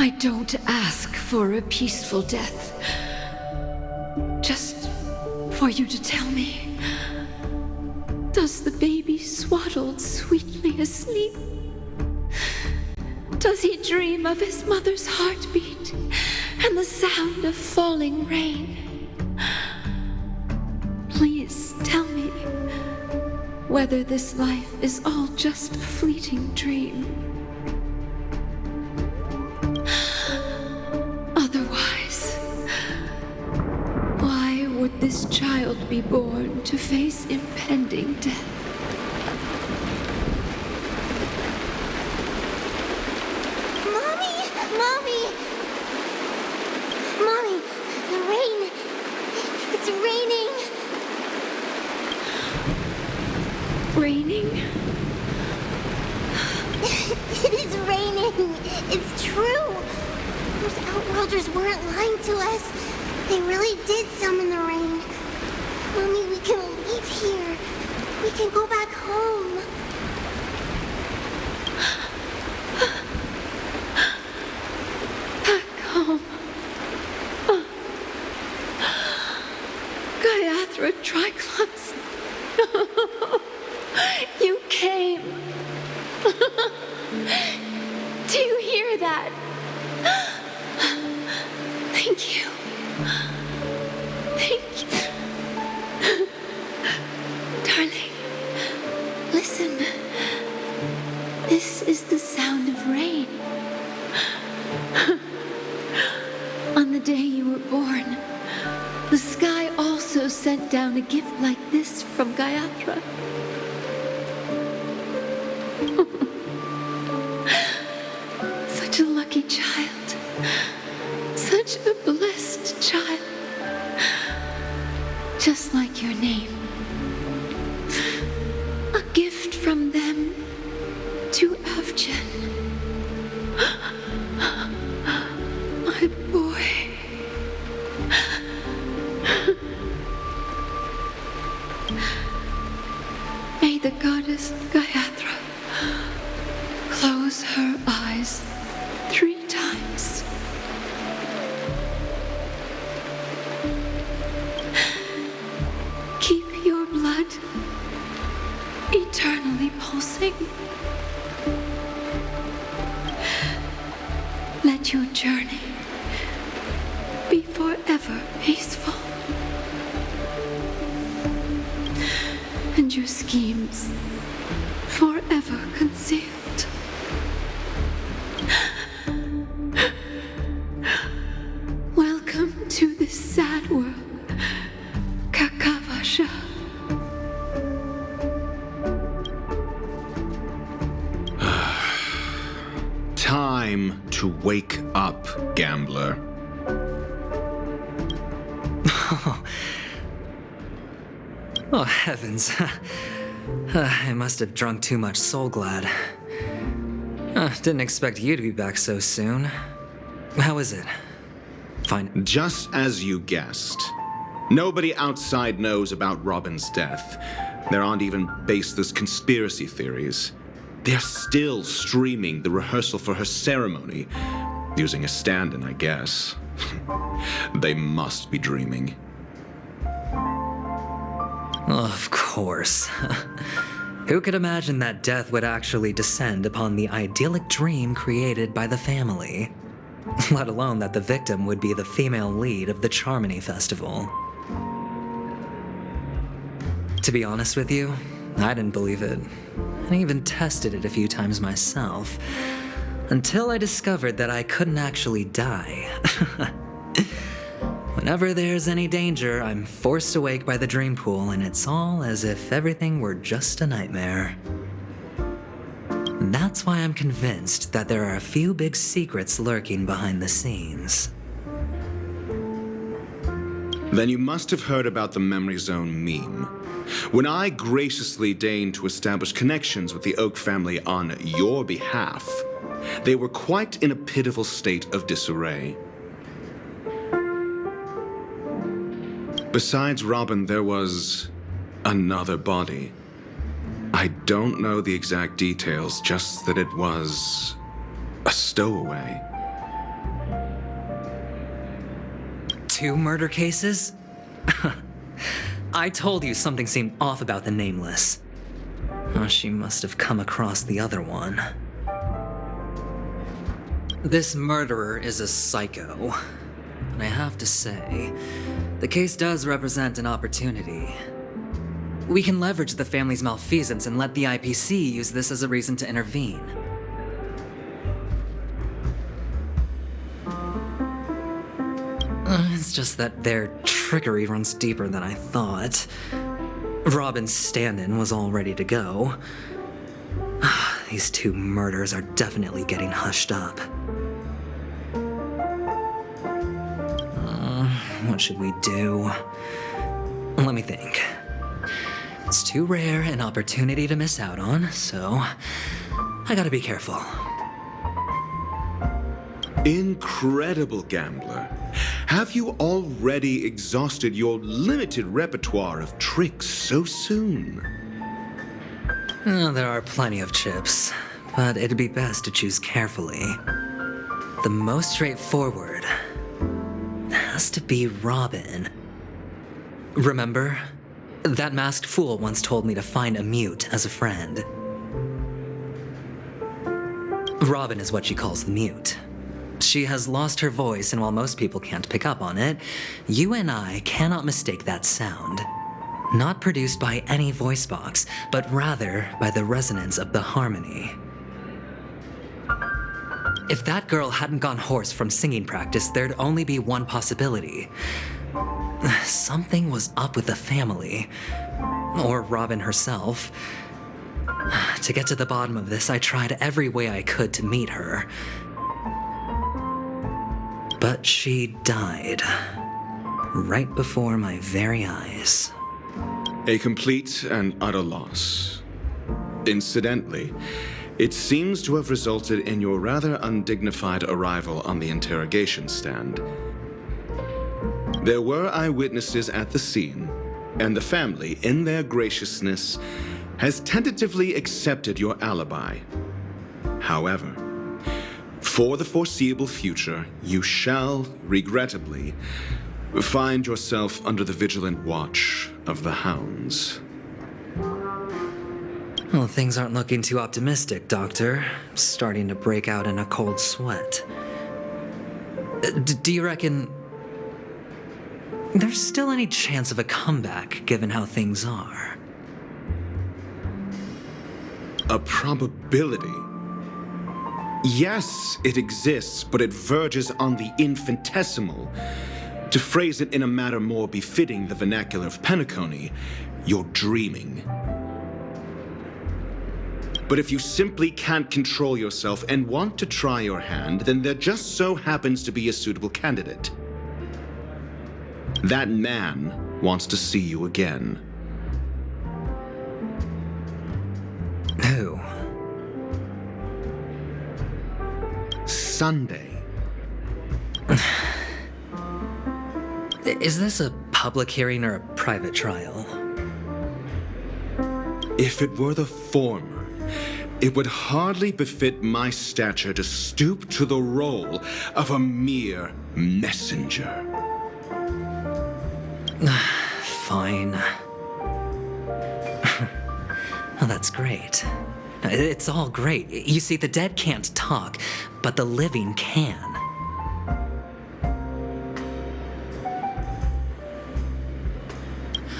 I don't ask for a peaceful death. Just for you to tell me, does the baby swaddled sweetly asleep? Does he dream of his mother's heartbeat and the sound of falling rain? Please tell me whether this life is all just a fleeting dream. Otherwise, why would this child be born to face impending death? Mommy, the rain. It's raining. Raining? kidding. It's true. Those Outworlders weren't lying to us. They really did summon the rain. Mommy, we can leave here. We can go back home. Back home. Gaiathra Triclops. You came. Do you hear that? Thank you. Thank you. Darling, listen. This is the sound of rain. On the day you were born, the sky also sent down a gift like this from Gaiathra. Such a lucky child. Such a blessed child. Just like your name. A gift from them to Avgen. My boy. May the goddess Gaiathra close her eyes 3 times. Keep your blood eternally pulsing. Let your journey be forever peaceful. And your schemes forever concealed. Welcome to this sad world, Kakavasha. Time to wake up, gambler. Oh, heavens. I must have drunk too much Soul Glad. Didn't expect you to be back so soon. How is it? Fine. Just as you guessed. Nobody outside knows about Robin's death. There aren't even baseless conspiracy theories. They're still streaming the rehearsal for her ceremony, using a stand-in, I guess. They must be dreaming. Of course. Who could imagine that death would actually descend upon the idyllic dream created by the family? Let alone that the victim would be the female lead of the Charmony Festival. To be honest with you, I didn't believe it. I even tested it a few times myself, until I discovered that I couldn't actually die. Whenever there's any danger, I'm forced awake by the dream pool, and it's all as if everything were just a nightmare. That's why I'm convinced that there are a few big secrets lurking behind the scenes. Then you must have heard about the Memory Zone meme. When I graciously deigned to establish connections with the Oak family on your behalf, they were quite in a pitiful state of disarray. Besides Robin, there was another body. I don't know the exact details, just that it was a stowaway. 2 murder cases? I told you something seemed off about the Nameless. Oh, she must have come across the other one. This murderer is a psycho. But I have to say, the case does represent an opportunity. We can leverage the family's malfeasance and let the IPC use this as a reason to intervene. It's just that their trickery runs deeper than I thought. Robin's stand-in was all ready to go. These 2 murders are definitely getting hushed up. What should we do? Let me think. It's too rare an opportunity to miss out on, so I gotta be careful. Incredible gambler. Have you already exhausted your limited repertoire of tricks so soon? There are plenty of chips, but it'd be best to choose carefully. The most straightforward has to be Robin. Remember? That masked fool once told me to find a mute as a friend. Robin is what she calls the mute. She has lost her voice, and while most people can't pick up on it, you and I cannot mistake that sound. Not produced by any voice box, but rather by the resonance of the harmony. If that girl hadn't gone hoarse from singing practice, there'd only be one possibility. Something was up with the family. Or Robin herself. To get to the bottom of this, I tried every way I could to meet her. But she died. Right before my very eyes. A complete and utter loss. Incidentally, it seems to have resulted in your rather undignified arrival on the interrogation stand. There were eyewitnesses at the scene, and the family, in their graciousness, has tentatively accepted your alibi. However, for the foreseeable future, you shall, regrettably, find yourself under the vigilant watch of the hounds. Well, things aren't looking too optimistic, Doctor. I'm starting to break out in a cold sweat. Do you reckon there's still any chance of a comeback, given how things are? A probability? Yes, it exists, but it verges on the infinitesimal. To phrase it in a manner more befitting the vernacular of Penacony, you're dreaming. But if you simply can't control yourself and want to try your hand, then there just so happens to be a suitable candidate. That man wants to see you again. Who? Sunday. Is this a public hearing or a private trial? If it were the former, it would hardly befit my stature to stoop to the role of a mere messenger. Fine. Oh, that's great. It's all great. You see, the dead can't talk, but the living can.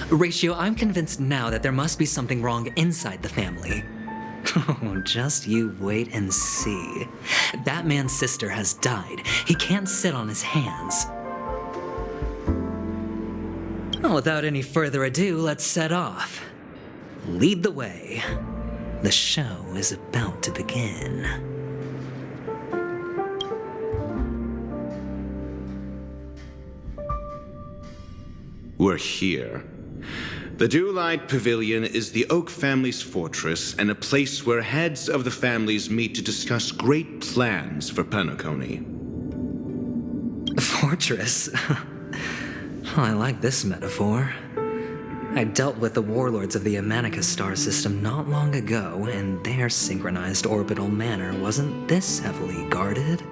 Ratio, I'm convinced now that there must be something wrong inside the family. Oh, just you wait and see. That man's sister has died. He can't sit on his hands. Well, without any further ado, let's set off. Lead the way. The show is about to begin. We're here. The Dewlight Pavilion is the Oak family's fortress and a place where heads of the families meet to discuss great plans for Penacony. Fortress? I like this metaphor. I dealt with the warlords of the Amanicus star system not long ago, and their synchronized orbital manor wasn't this heavily guarded.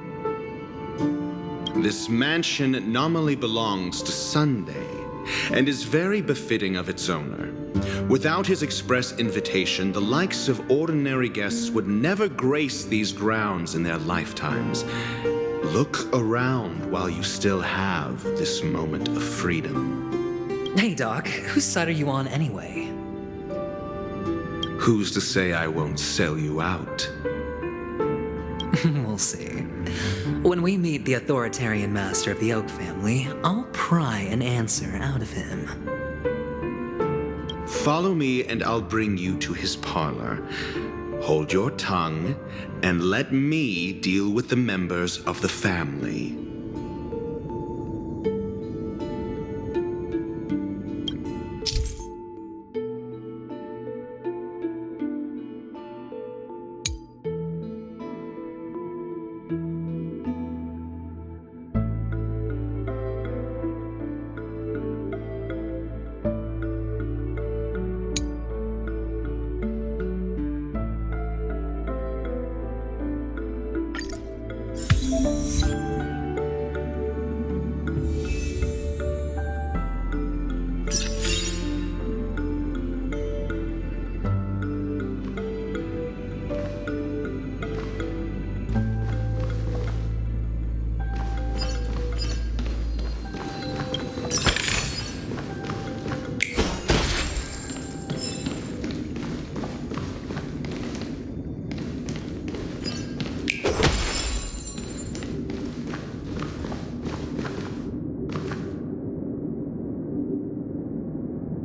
This mansion nominally belongs to Sunday, and is very befitting of its owner. Without his express invitation, the likes of ordinary guests would never grace these grounds in their lifetimes. Look around while you still have this moment of freedom. Hey, Doc, whose side are you on anyway? Who's to say I won't sell you out? We'll see. When we meet the authoritarian master of the Oak family, I'll pry an answer out of him. Follow me and I'll bring you to his parlor. Hold your tongue and let me deal with the members of the family.